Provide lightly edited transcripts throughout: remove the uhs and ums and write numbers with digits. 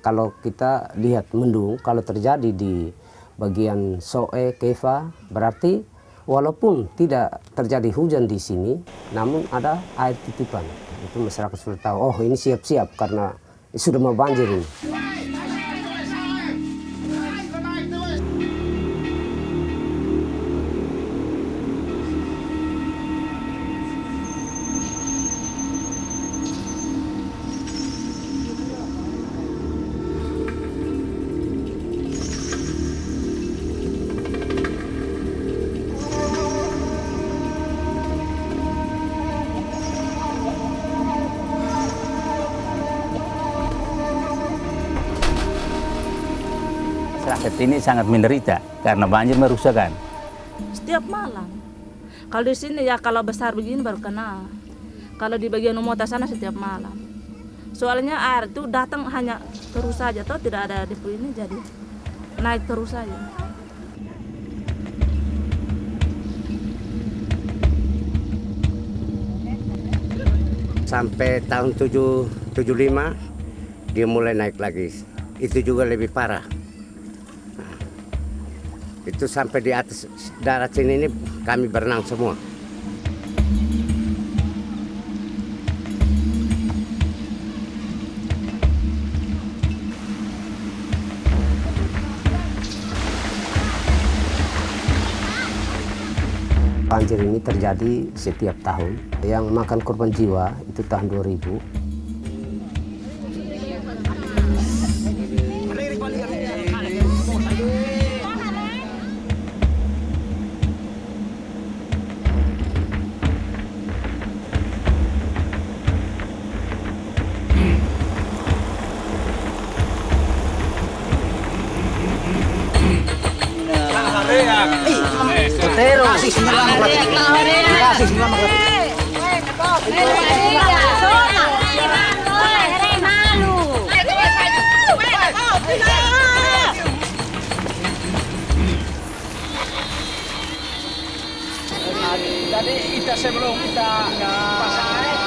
Kalau kita lihat mendung, kalau terjadi di bagian Soe, Keva, berarti walaupun tidak terjadi hujan di sini, namun ada air titipan. Itu masyarakat sudah tahu, oh ini siap-siap karena sudah mau banjir ini. Masyarakat ini sangat menderita karena banjir merusakkan. Setiap malam. Kalau di sini ya kalau besar begini baru kena. Kalau di bagian Umota sana setiap malam. Soalnya air itu datang hanya terus saja, atau tidak ada depo ini jadi naik terus saja. Sampai tahun 75 dia mulai naik lagi. Itu juga lebih parah. Itu sampai di atas darat sini ini kami berenang semua. Banjir ini terjadi setiap tahun. Yang makan korban jiwa itu tahun 2000. Jadi kita sebelum kita pasang air,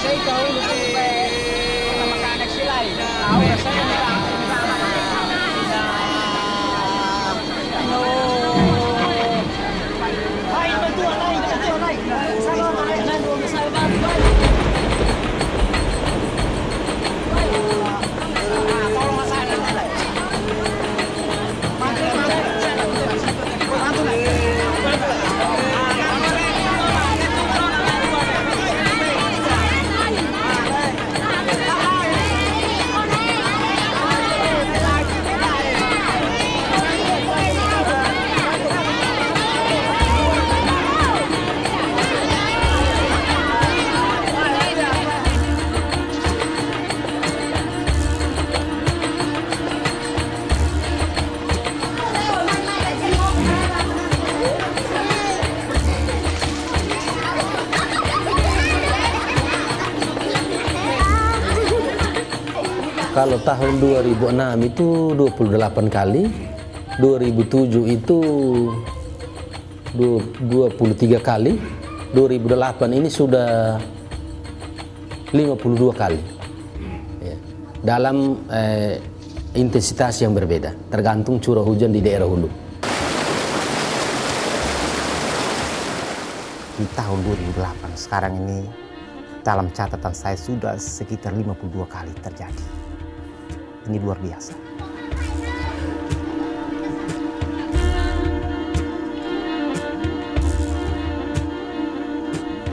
saya tahu sampai makanan silai. Kalau tahun 2006 itu 28 kali, 2007 itu 23 kali, 2008 ini sudah 52 kali. Ya. Dalam intensitas yang berbeda, tergantung curah hujan di daerah hulu. Di tahun 2008, sekarang ini dalam catatan saya sudah sekitar 52 kali terjadi. Ini luar biasa.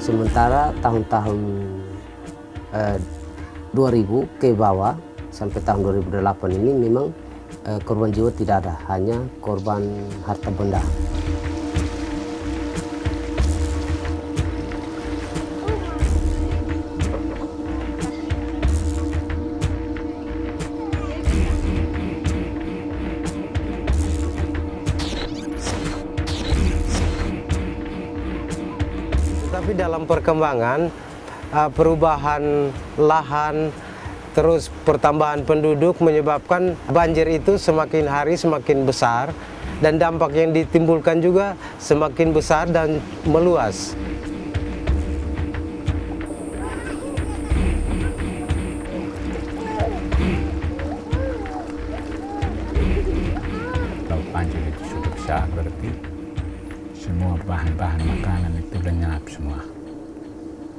Sementara tahun-tahun 2000 ke bawah sampai tahun 2008 ini memang korban jiwa tidak ada, hanya korban harta benda. Tapi dalam perkembangan perubahan lahan terus pertambahan penduduk menyebabkan banjir itu semakin hari semakin besar dan dampak yang ditimbulkan juga semakin besar dan meluas. Kalau banjir itu sudah besar berarti semua bahan-bahan makanan itu lenyap semua.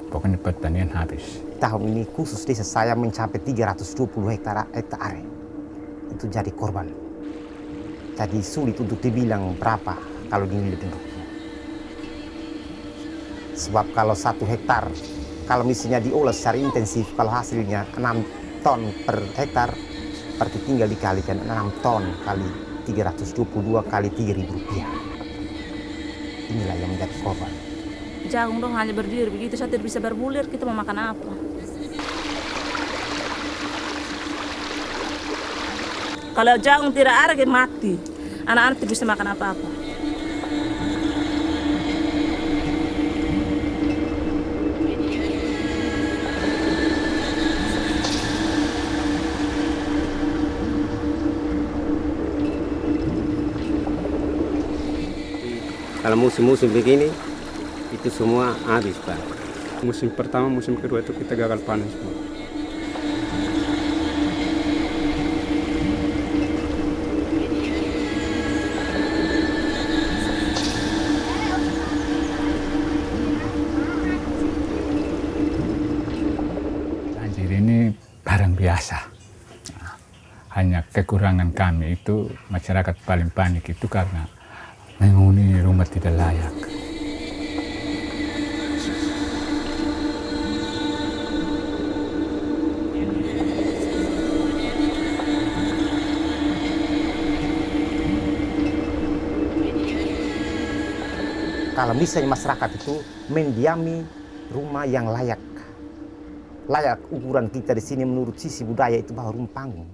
Pokoknya pertanian habis. Tahun ini khusus desa saya mencapai 320 hektar itu jadi korban. Jadi sulit untuk dibilang berapa kalau dinilai bentuknya. Sebab kalau 1 hektar, kalau misalnya diolah secara intensif, kalau hasilnya 6 ton per hektar, berarti tinggal dikalikan 6 ton kali 322 kali Rp3.000. Inilah yang menjadi korban. Jagung dong hanya berdiri begitu, saya tidak bisa berbulir, kita mau makan apa? Kalau jagung tidak ada, kita mati. Anak-anak tidak bisa makan apa-apa. Kalau musim-musim begini, itu semua habis, Pak. Musim pertama, musim kedua itu kita gagal panen semua. Banjir ini barang biasa. Hanya kekurangan kami itu, masyarakat paling panik itu karena menghuni rumah tidak layak. Kalau misalnya masyarakat itu mendiami rumah yang layak ukuran kita di sini menurut sisi budaya itu bahwa rumah panggung.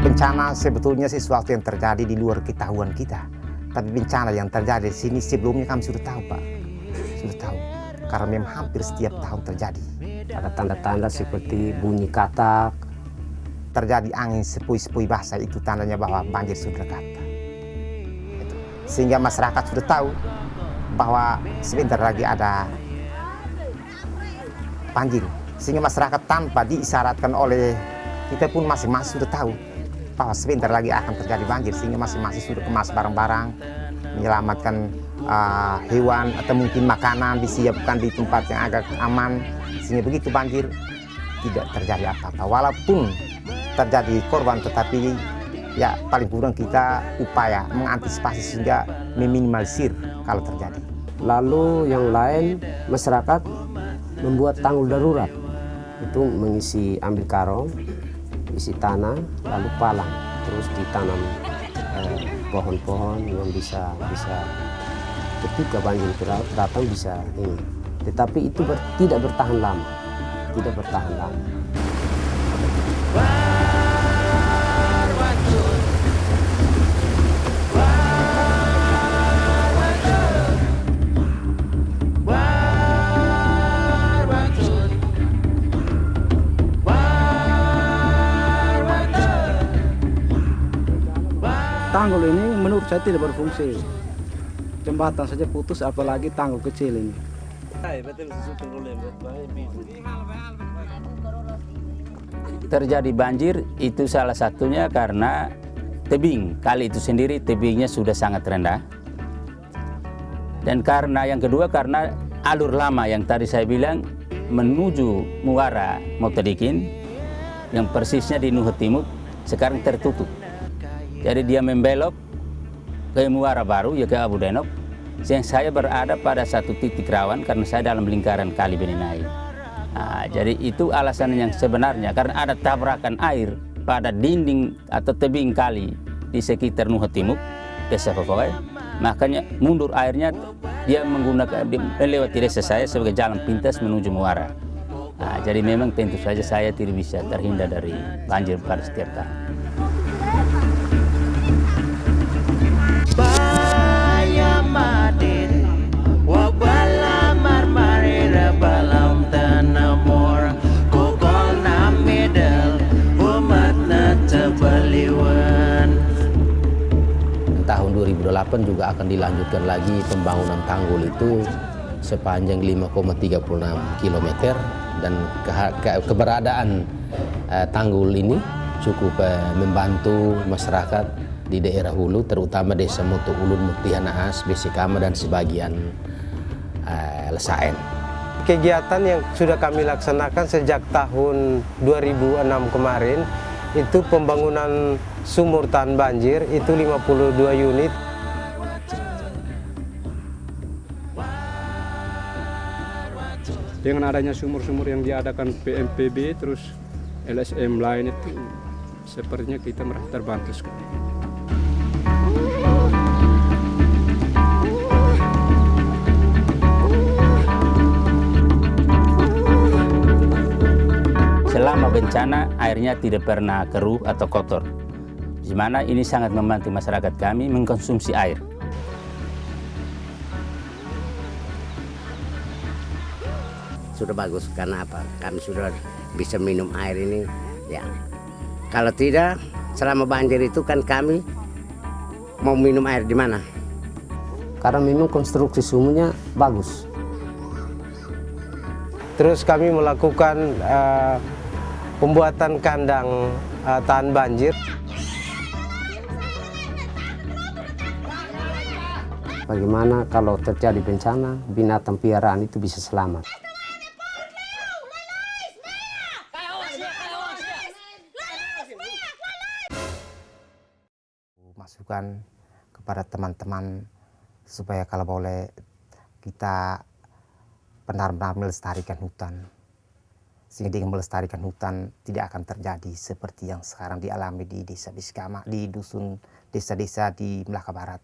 Bencana sebetulnya sesuatu yang terjadi di luar ketahuan kita. Tapi bencana yang terjadi di sini sebelumnya kami sudah tahu, Pak. Sudah tahu. Karena memang hampir setiap tahun terjadi. Ada tanda-tanda seperti bunyi katak. Terjadi angin sepoi-sepoi basah, itu tandanya bahwa banjir sudah dekat. Sehingga masyarakat sudah tahu bahwa sebentar lagi ada banjir. Sehingga masyarakat tanpa diisyaratkan oleh kita pun masing-masing sudah tahu bahwa sebentar lagi akan terjadi banjir, sehingga masing-masing sudah kemas barang-barang, menyelamatkan hewan atau mungkin makanan disiapkan di tempat yang agak aman, sehingga begitu banjir tidak terjadi apa-apa. Walaupun terjadi korban, tetapi ya paling kurang kita upaya mengantisipasi sehingga meminimalisir kalau terjadi. Lalu yang lain, masyarakat membuat tanggul darurat, itu mengisi ambil karung, isi tanah, lalu palang, terus ditanam pohon-pohon yang bisa ketika banjir datang bisa ini. Tetapi itu tidak bertahan lama, Tanggul ini menurut saya tidak berfungsi. Jembatan saja putus, apalagi tanggul kecil ini. Terjadi banjir itu salah satunya karena tebing. Kali itu sendiri tebingnya sudah sangat rendah. Dan karena yang kedua karena alur lama yang tadi saya bilang menuju Muara Moktadikin yang persisnya di Nuho Timur sekarang tertutup. Jadi dia membelok ke Muara Baru, ya ke Abu Denok. Yang saya berada pada satu titik rawan karena saya dalam lingkaran Kali Beninai. Nah, jadi itu alasan yang sebenarnya karena ada tabrakan air pada dinding atau tebing kali di sekitar Nuho Timur, desa Fofokai. Makanya mundur airnya, dia melewati desa saya sebagai jalan pintas menuju Muara. Nah, jadi memang tentu saja saya tidak bisa terhindar dari banjir pada setiap tahun. Tahun 2012 2008 juga akan dilanjutkan lagi pembangunan tanggul itu sepanjang 5,36 km dan keberadaan tanggul ini cukup membantu masyarakat di daerah hulu, terutama desa Moto Ulun, Mukti Hanaas, Besikama dan sebagian Lesaen. Kegiatan yang sudah kami laksanakan sejak tahun 2006 kemarin itu pembangunan sumur tahan banjir itu 52 unit. Dengan adanya sumur-sumur yang diadakan PMPB terus LSM lain itu sepertinya kita merasa terbantu sekali. Selama bencana airnya tidak pernah keruh atau kotor, di mana ini sangat membantu masyarakat kami mengkonsumsi air. Sudah bagus, karena apa? Kami sudah bisa minum air ini. Ya, kalau tidak selama banjir itu kan kami mau minum air di mana? Karena memang konstruksi sumurnya bagus. Terus kami melakukan pembuatan kandang tahan banjir. Bagaimana kalau terjadi bencana, binatang piaraan itu bisa selamat. Masukan kepada teman-teman supaya kalau boleh kita benar-benar melestarikan hutan, sehingga dengan melestarikan hutan tidak akan terjadi seperti yang sekarang dialami di desa Besikama, di dusun desa-desa di Melaka Barat.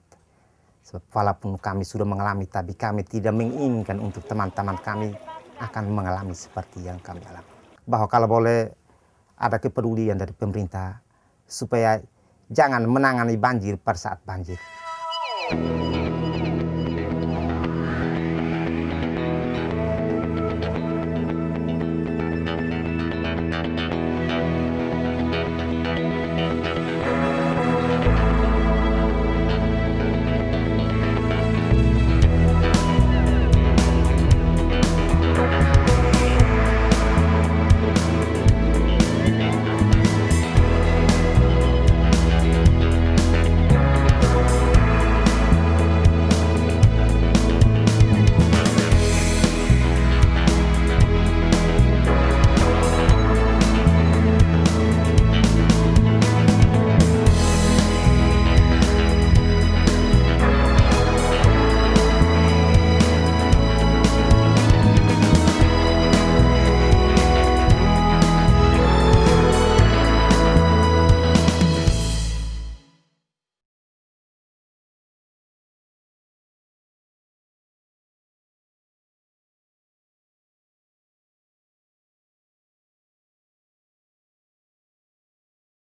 Sebab walaupun kami sudah mengalami, tapi kami tidak menginginkan untuk teman-teman kami akan mengalami seperti yang kami alami. Bahwa kalau boleh ada kepedulian dari pemerintah supaya jangan menangani banjir pada saat banjir.